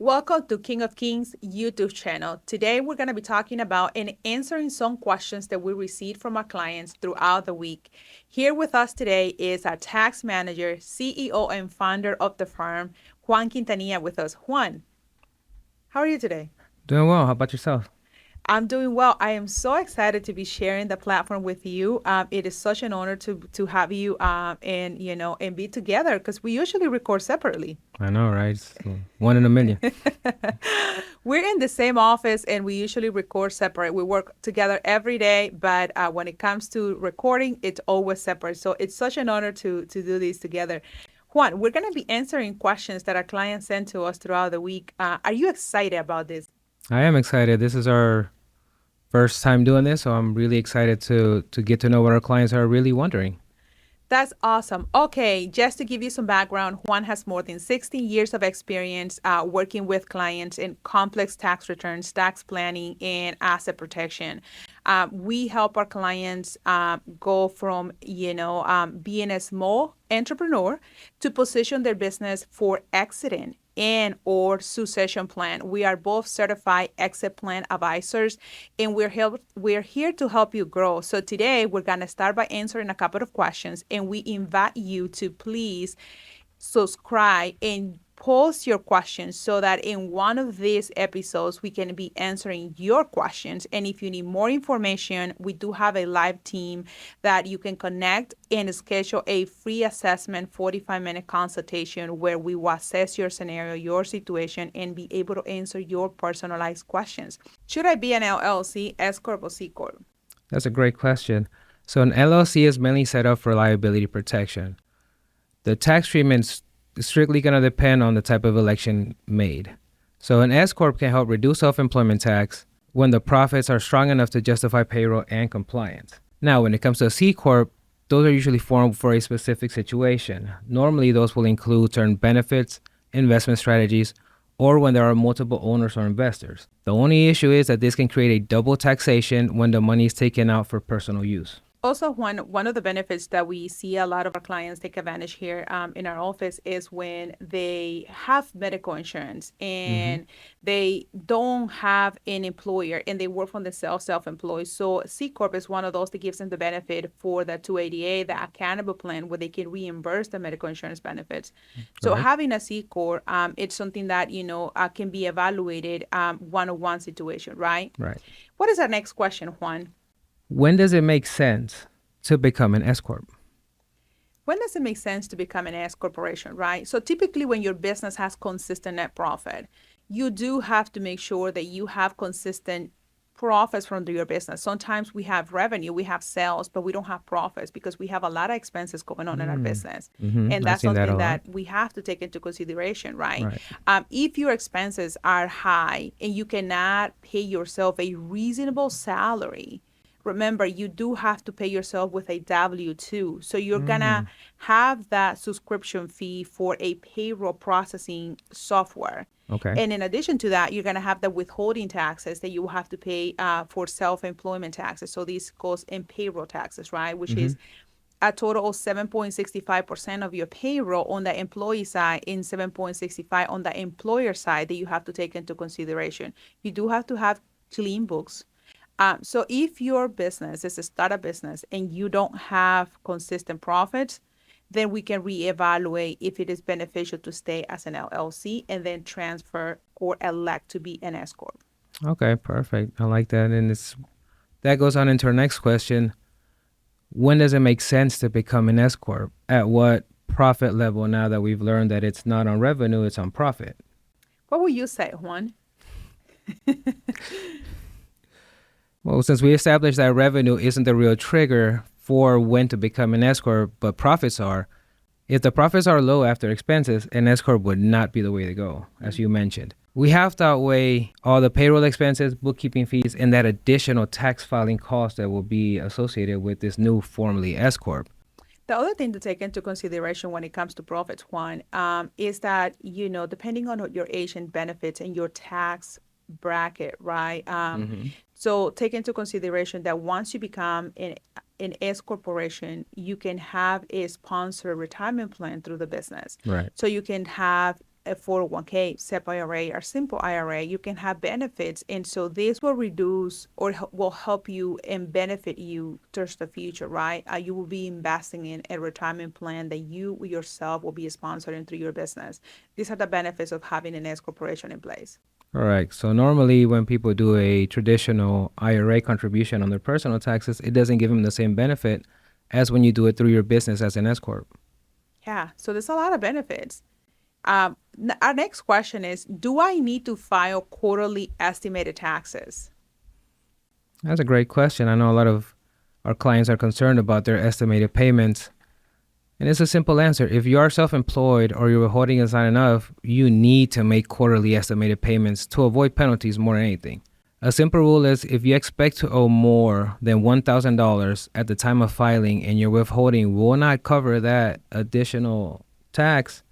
Welcome to King of Kings YouTube channel. Today we're going to be talking about and answering some questions that we received from our clients throughout the week. Here with us today is our tax manager, CEO, and founder of the firm, Juan Quintanilla with us. Juan, how are you today? Doing well. How about yourself? I'm doing well. I am so excited to be sharing the platform with you. It is such an honor to have you and be together because we usually record separately. I know, right? It's one in a million. We're in the same office and we usually record separate. We work together every day, but when it comes to recording, it's always separate. So it's such an honor to do this together. Juan, we're going to be answering questions that our clients send to us throughout the week. Are you excited about this? I am excited. This is our first time doing this, so I'm really excited to get to know what our clients are really wondering. That's awesome. Okay, just to give you some background, Juan has more than 16 years of experience working with clients in complex tax returns, tax planning, and asset protection. We help our clients go from, being a small entrepreneur to position their business for exiting and or succession plan. We are both certified exit plan advisors and we're here to help you grow. So today we're going to start by answering a couple of questions and we invite you to please subscribe and post your questions so that in one of these episodes we can be answering your questions. And if you need more information, we do have a live team that you can connect and schedule a free assessment 45-minute consultation where we will assess your scenario, your situation, and be able to answer your personalized questions. Should I be an LLC, S Corp, or C Corp? That's a great question. So an LLC is mainly set up for liability protection. The tax treatment's strictly going to depend on the type of election made. So an S Corp can help reduce self-employment tax when the profits are strong enough to justify payroll and compliance. Now, when it comes to a C Corp, those are usually formed for a specific situation. Normally, those will include certain benefits, investment strategies, or when there are multiple owners or investors. The only issue is that this can create a double taxation when the money is taken out for personal use. Also, one of the benefits that we see a lot of our clients take advantage here in our office is when they have medical insurance Mm-hmm. and they don't have an employer and they work for themselves, self-employed. So C Corp is one of those that gives them the benefit for the 280A, the accountable plan, where they can reimburse the medical insurance benefits. So Correct? having a C Corp, it's something that, can be evaluated one-on-one situation, right? Right. What is our next question, Juan? When does it make sense to become an S Corp? When does it make sense to become an S corporation, right? So typically when your business has consistent net profit, you do have to make sure that you have consistent profits from your business. Sometimes we have revenue, we have sales, but we don't have profits because we have a lot of expenses going on in our business. And I've that's seen that a something lot. that we have to take into consideration, right? Right. If your expenses are high and you cannot pay yourself a reasonable salary, remember you do have to pay yourself with a W-2. So you're gonna Mm, have that subscription fee for a payroll processing software. okay. And in addition to that, you're gonna have the withholding taxes that you will have to pay for self-employment taxes. So these goes in payroll taxes, right? Which Mm-hmm. is a total of 7.65% of your payroll on the employee side and 7.65 on the employer side that you have to take into consideration. You do have to have clean books. So if your business is a startup business and you don't have consistent profits, then we can reevaluate if it is beneficial to stay as an LLC and then transfer or elect to be an S corp. Okay, perfect. I like that. And that goes on into our next question. When does it make sense to become an S Corp? At what profit level now that we've learned that it's not on revenue, it's on profit? What would you say, Juan? Well, since we established that revenue isn't the real trigger for when to become an S Corp, but profits are, if the profits are low after expenses, an S Corp would not be the way to go, as you mentioned. We have to outweigh all the payroll expenses, bookkeeping fees, and that additional tax filing cost that will be associated with this new formerly S Corp. The other thing to take into consideration when it comes to profits, Juan, is that, depending on your age and benefits and your tax bracket, right? Mm-hmm. So take into consideration that once you become an S corporation, you can have a sponsor retirement plan through the business. Right. So you can have a 401k, SEP IRA, or simple IRA, you can have benefits. And so this will reduce or will help you and benefit you towards the future, right? You will be investing in a retirement plan that you yourself will be sponsoring through your business. These are the benefits of having an S corporation in place. Correct. So normally when people do a traditional IRA contribution on their personal taxes, it doesn't give them the same benefit as when you do it through your business as an S corp. Yeah, so there's a lot of benefits. Our next question is, do I need to file quarterly estimated taxes? That's a great question. I know a lot of our clients are concerned about their estimated payments. And it's a simple answer. If you are self-employed or you're withholding is not enough, you need to make quarterly estimated payments to avoid penalties more than anything. A simple rule is if you expect to owe more than $1,000 at the time of filing and your withholding will not cover that additional tax,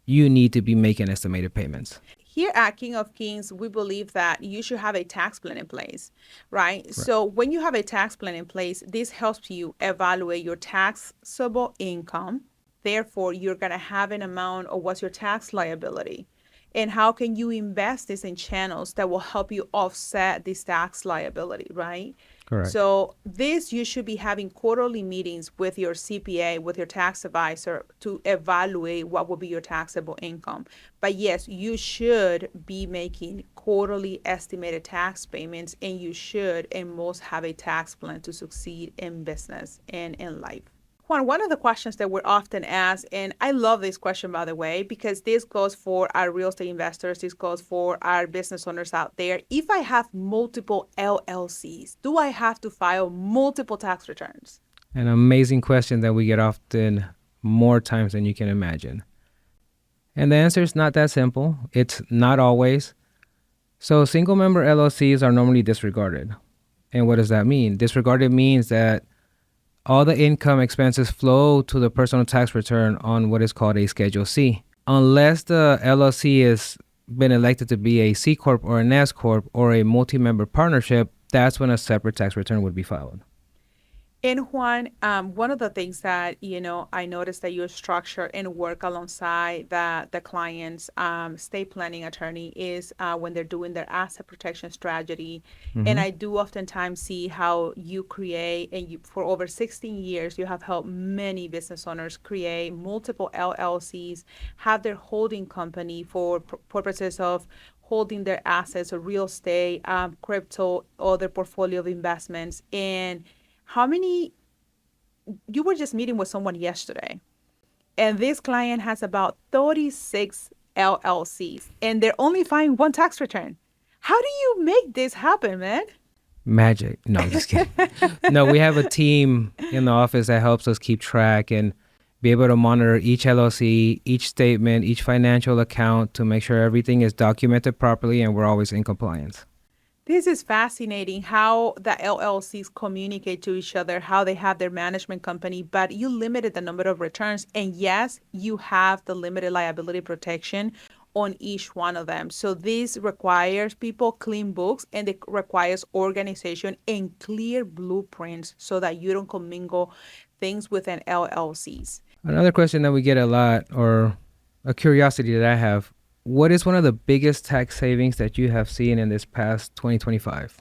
you need to be making estimated payments. Here at King of Kings, we believe that you should have a tax plan in place, right? Right. So when you have a tax plan in place, this helps you evaluate your taxable income. Therefore, you're going to have an amount of what's your tax liability. And how can you invest this in channels that will help you offset this tax liability, right? Correct. So this, you should be having quarterly meetings with your CPA, with your tax advisor to evaluate what will be your taxable income. But yes, you should be making quarterly estimated tax payments, and you should and must have a tax plan to succeed in business and in life. Juan, one of the questions that we're often asked, and I love this question, by the way, because this goes for our real estate investors, this goes for our business owners out there. If I have multiple LLCs, do I have to file multiple tax returns? An amazing question that we get often more times than you can imagine. And the answer is not that simple. It's not always. So single member LLCs are normally disregarded. And what does that mean? Disregarded means that all the income expenses flow to the personal tax return on what is called a Schedule C. Unless the LLC has been elected to be a C Corp or an S Corp or a multi-member partnership, that's when a separate tax return would be filed. And Juan, one of the things that, I noticed that you structure and work alongside the client's estate planning attorney is when they're doing their asset protection strategy. And I do oftentimes see how you create, and for over 16 years, you have helped many business owners create multiple LLCs, have their holding company for purposes of holding their assets or real estate, crypto, other portfolio of investments. And how many, you were just meeting with someone yesterday, and this client has about 36 LLCs, and they're only filing one tax return. How do you make this happen, man? Magic. No, I'm just kidding. No, we have a team in the office that helps us keep track and be able to monitor each LLC, each statement, each financial account to make sure everything is documented properly and we're always in compliance. This is fascinating how the LLCs communicate to each other, how they have their management company, but you limited the number of returns. And yes, you have the limited liability protection on each one of them. So this requires people clean books, and it requires organization and clear blueprints so that you don't commingle things within LLCs. Another question that we get a lot, or a curiosity that I have, what is one of the biggest tax savings that you have seen in this past 2025?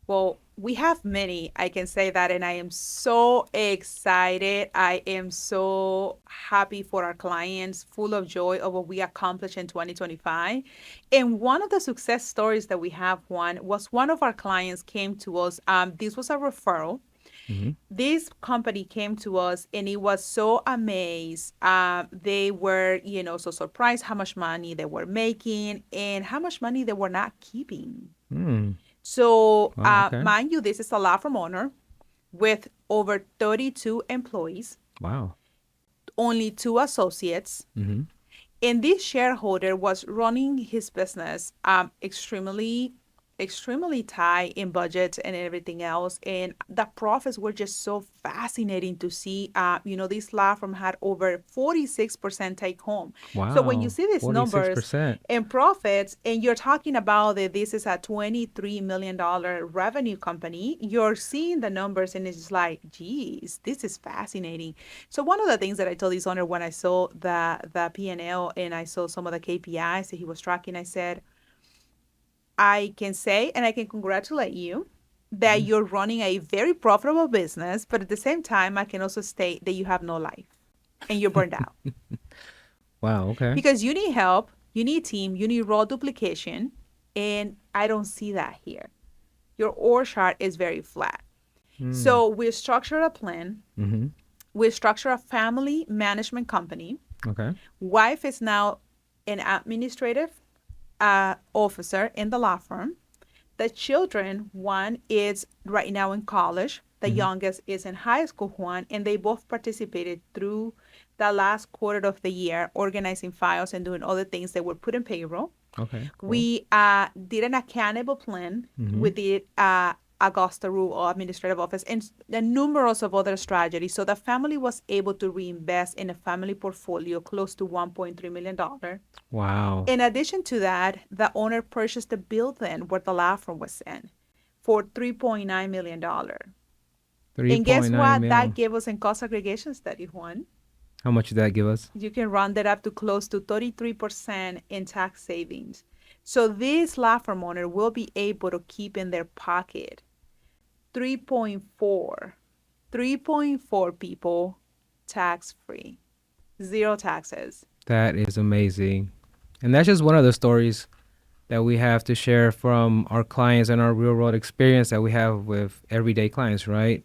Well, we have many, I can say that, and I am so excited. I am so happy for our clients, full of joy of what we accomplished in 2025. And one of the success stories that we have, Juan, was one of our clients came to us. This was a referral. This company came to us, and it was so amazed. They were, so surprised how much money they were making and how much money they were not keeping. So, Wow, okay. mind you, this is a law firm owner with over 32 employees, Wow. only 2 associates. And this shareholder was running his business extremely extremely tight in budget and everything else, and the profits were just so fascinating to see. This law firm had over 46% take home. So when you Wow, see these numbers 46%. and profits, and you're talking about that this is a $23 million revenue company, you're seeing the numbers and it's just like, geez, this is fascinating. So one of the things that I told this owner when I saw the P&L and I saw some of the KPIs that he was tracking, I said, I can say and I can congratulate you that Mhm. you're running a very profitable business, but at the same time, I can also state that you have no life and you're burned out Wow, okay. because you need help, you need team, you need role duplication, and I don't see that here. Your org chart is very flat. Mm. So we structure a plan. Mm-hmm. We structure a family management company. Okay. Wife is now an administrative officer in the law firm. The children, one is right now in college. The Mm-hmm. youngest is in high school, Juan, and they both participated through the last quarter of the year, organizing files and doing other things that were put in payroll. Okay, cool. We did an accountable plan. Mm-hmm. We did Augusta Rule or Administrative Office and the numerous of other strategies. So the family was able to reinvest in a family portfolio close to $1.3 million. Wow. In addition to that, the owner purchased the building where the law firm was in for $3.9 million. And guess 3.9 what? That mil. gave us in cost segregation study, Juan. How much did that give us? You can round that up to close to 33% in tax savings. So this law firm owner will be able to keep in their pocket 3.4, 3.4 people tax free, zero taxes. That is amazing. And that's just one of the stories that we have to share from our clients and our real world experience that we have with everyday clients, right?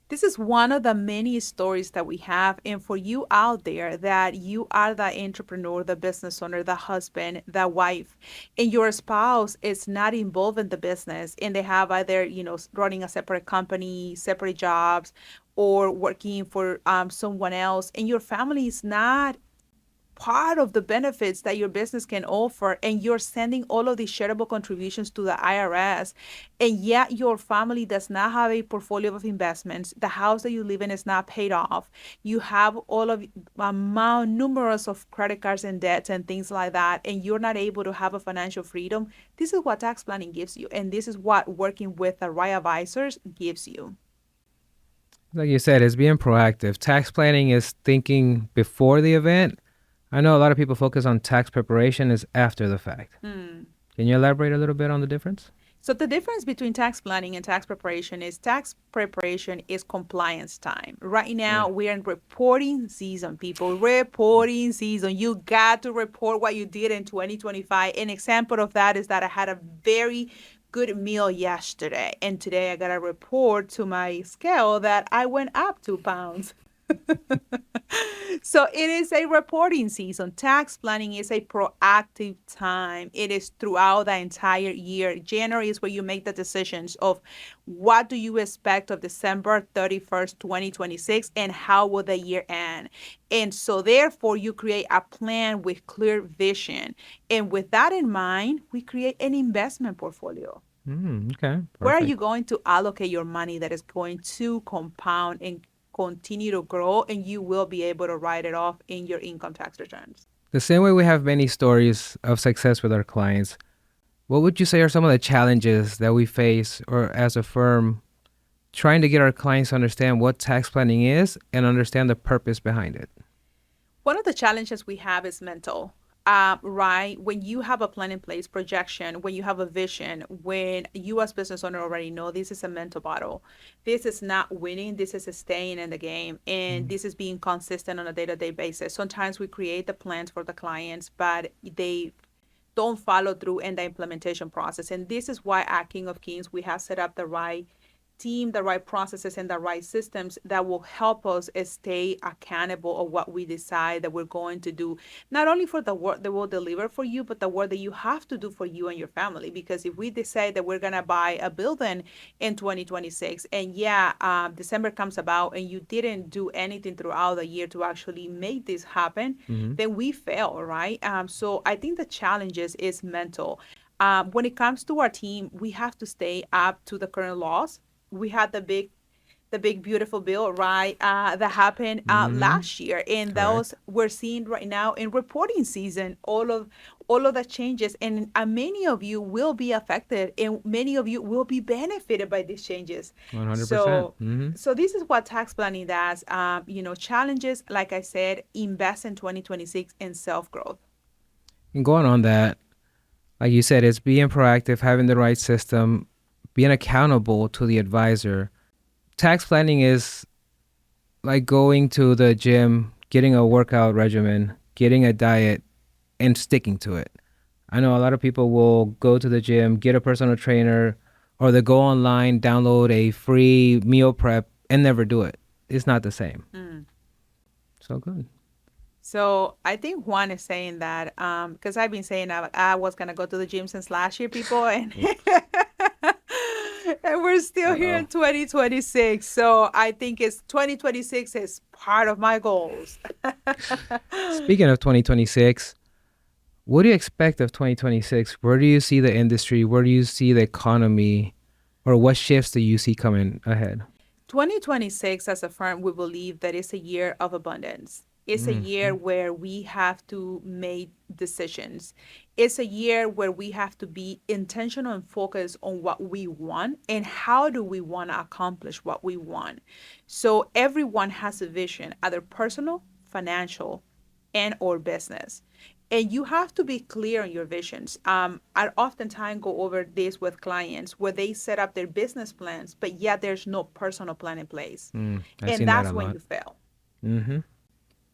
This is one of the many stories that we have. And for you out there, that you are the entrepreneur, the business owner, the husband, the wife, and your spouse is not involved in the business and they have either, running a separate company, separate jobs, or working for someone else, and your family is not part of the benefits that your business can offer, and you're sending all of these shareable contributions to the IRS, and yet your family does not have a portfolio of investments, the house that you live in is not paid off, you have all of amount numerous of credit cards and debts and things like that, and you're not able to have a financial freedom. This is what tax planning gives you, and this is what working with the right advisors gives you. Like you said, it's being proactive. Tax planning is thinking before the event. I know a lot of people focus on tax preparation is after the fact. Hmm. Can you elaborate a little bit on the difference? So the difference between tax planning and tax preparation is compliance time. Right Yeah. now, we're in reporting season, people. Reporting season. You got to report what you did in 2025. An example of that is that I had a very good meal yesterday, and today I got a report to my scale that I went up 2 pounds. So it is a reporting season. Tax planning is a proactive time. It is throughout the entire year. January is where you make the decisions of what do you expect of December 31st, 2026, and how will the year end. And so therefore you create a plan with clear vision. And with that in mind, we create an investment portfolio. Okay, Where are you perfect. going to allocate your money that is going to compound and continue to grow, and you will be able to write it off in your income tax returns? The same way we have many stories of success with our clients, what would you say are some of the challenges that we face or as a firm trying to get our clients to understand what tax planning is and understand the purpose behind it? One of the challenges we have is mental. Right? When you have a plan in place, projection, when you have a vision, when you as business owner already know this is a mental battle, this is not winning, this is staying in the game, and Mm. this is being consistent on a day-to-day basis. Sometimes we create the plans for the clients, but they don't follow through in the implementation process. And this is why at King of Kings, we have set up the right team, the right processes, and the right systems that will help us stay accountable of what we decide that we're going to do, not only for the work that we'll deliver for you, but the work that you have to do for you and your family. Because if we decide that we're going to buy a building in 2026, and December comes about and you didn't do anything throughout the year to actually make this happen, Mm-hmm. then we fail, right? So I think the challenges is mental. When it comes to our team, we have to stay up to the current laws. We had the big beautiful bill, right, that happened Mm-hmm. last year, and those Correct. we're seeing right now in reporting season. All of the changes, and many of you will be affected, and many of you will be benefited by these changes. 100%. So, Mm-hmm. this is what tax planning does. Challenges, like I said, invest in 2026 in self growth. And going on that, like you said, it's being proactive, having the right system, being accountable to the advisor. Tax planning is like going to the gym, getting a workout regimen, getting a diet, and sticking to it. I know a lot of people will go to the gym, get a personal trainer, or they go online, download a free meal prep, and never do it. It's not the same. Mm. So good. So I think Juan is saying that because I've been saying I was gonna go to the gym since last year, people, and and we're still Uh here oh. in 2026. So I think it's 2026 is part of my goals. Speaking of 2026, what do you expect of 2026? Where do you see the industry? Where do you see the economy? Or what shifts do you see coming ahead? 2026, as a firm, we believe that it's a year of abundance. It's a year Mm-hmm. where we have to make decisions. It's a year where we have to be intentional and focused on what we want and how do we want to accomplish what we want. So everyone has a vision, either personal, financial, and or business, and you have to be clear on your visions. I oftentimes go over this with clients where they set up their business plans, but yet there's no personal plan in place. I've And seen that that's a when lot. you fail. Mm-hmm.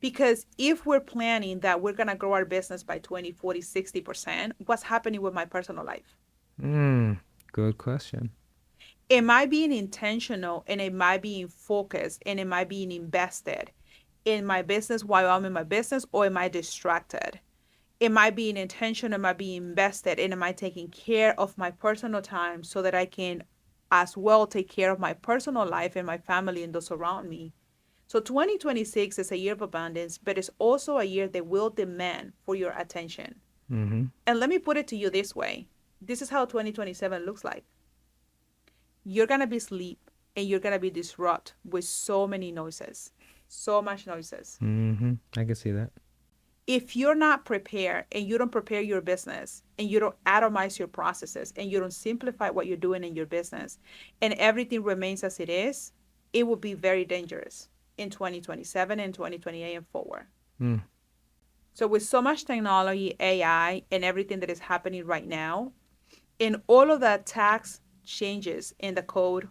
Because if we're planning that we're going to grow our business by 20, 40, 60%, what's happening with my personal life? Good question. Am I being intentional, and am I being focused, and am I being invested in my business while I'm in my business, or am I distracted? Am I being intentional? Am I being invested? And am I taking care of my personal time so that I can as well take care of my personal life and my family and those around me? So 2026 is a year of abundance, but it's also a year that will demand for your attention. Mm-hmm. And let me put it to you this way. This is how 2027 looks like. You're going to be asleep and you're going to be disrupted with so many noises, so much noises. Mm-hmm. I can see that. If you're not prepared and you don't prepare your business and you don't atomize your processes and you don't simplify what you're doing in your business and everything remains as it is, it will be very dangerous in 2027 and 2028 and forward. Mm. So, with so much technology, AI, and everything that is happening right now, in all of the tax changes in the code,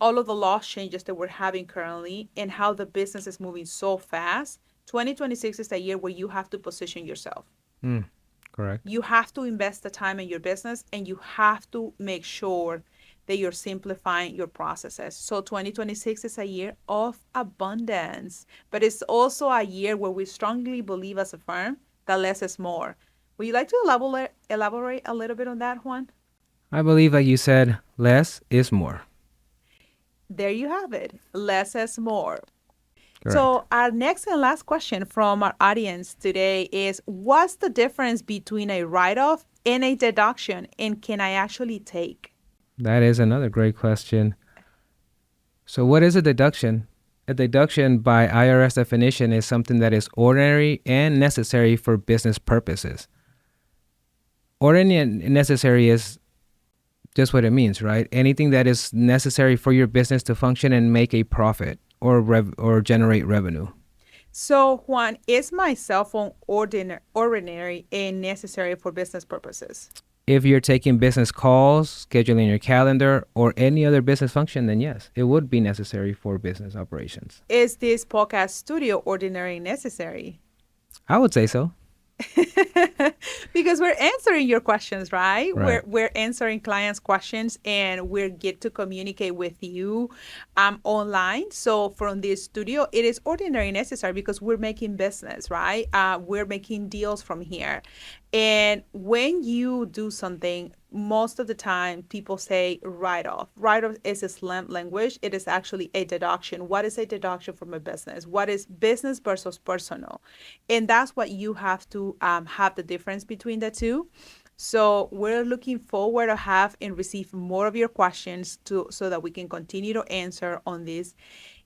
all of the law changes that we're having currently, and how the business is moving so fast, 2026 is the year where you have to position yourself. Mm. Correct. You have to invest the time in your business and you have to make sure that you're simplifying your processes. So 2026 is a year of abundance, but it's also a year where we strongly believe as a firm that less is more. Would you like to elaborate a little bit on that, Juan? I believe, like you said, less is more. There you have it. Less is more. Correct. So, our next and last question from our audience today is: what's the difference between a write off and a deduction, and can I actually take? That is another great question. So, what is a deduction? A deduction, by IRS definition, is something that is ordinary and necessary for business purposes. Ordinary and necessary is just what it means, right? Anything that is necessary for your business to function and make a profit or generate revenue. So, Juan, is my cell phone ordinary and necessary for business purposes? If you're taking business calls, scheduling your calendar, or any other business function, then yes, it would be necessary for business operations. Is this podcast studio ordinary and necessary? I would say so. Because we're answering your questions, right? Right. We're answering clients' questions and we get to communicate with you online. So from this studio, it is ordinary necessary because we're making business, right? We're making deals from here. And when you do something, most of the time people say write off. Write off is a slang language. It is actually a deduction. What is a deduction from a business? What is business versus personal? And that's what you have to have the difference between the two. So we're looking forward to have and receive more of your questions to so that we can continue to answer on this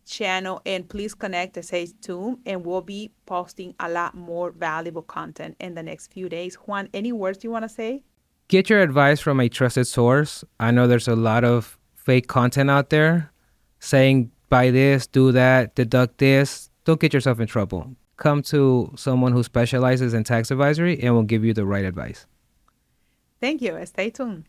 channel, and please connect and stay tuned, and we'll be posting a lot more valuable content in the next few days. Juan, any words you want to say? Get your advice from a trusted source. I know there's a lot of fake content out there saying buy this, do that, deduct this. Don't get yourself in trouble. Come to someone who specializes in tax advisory and will give you the right advice. Thank you. Stay tuned.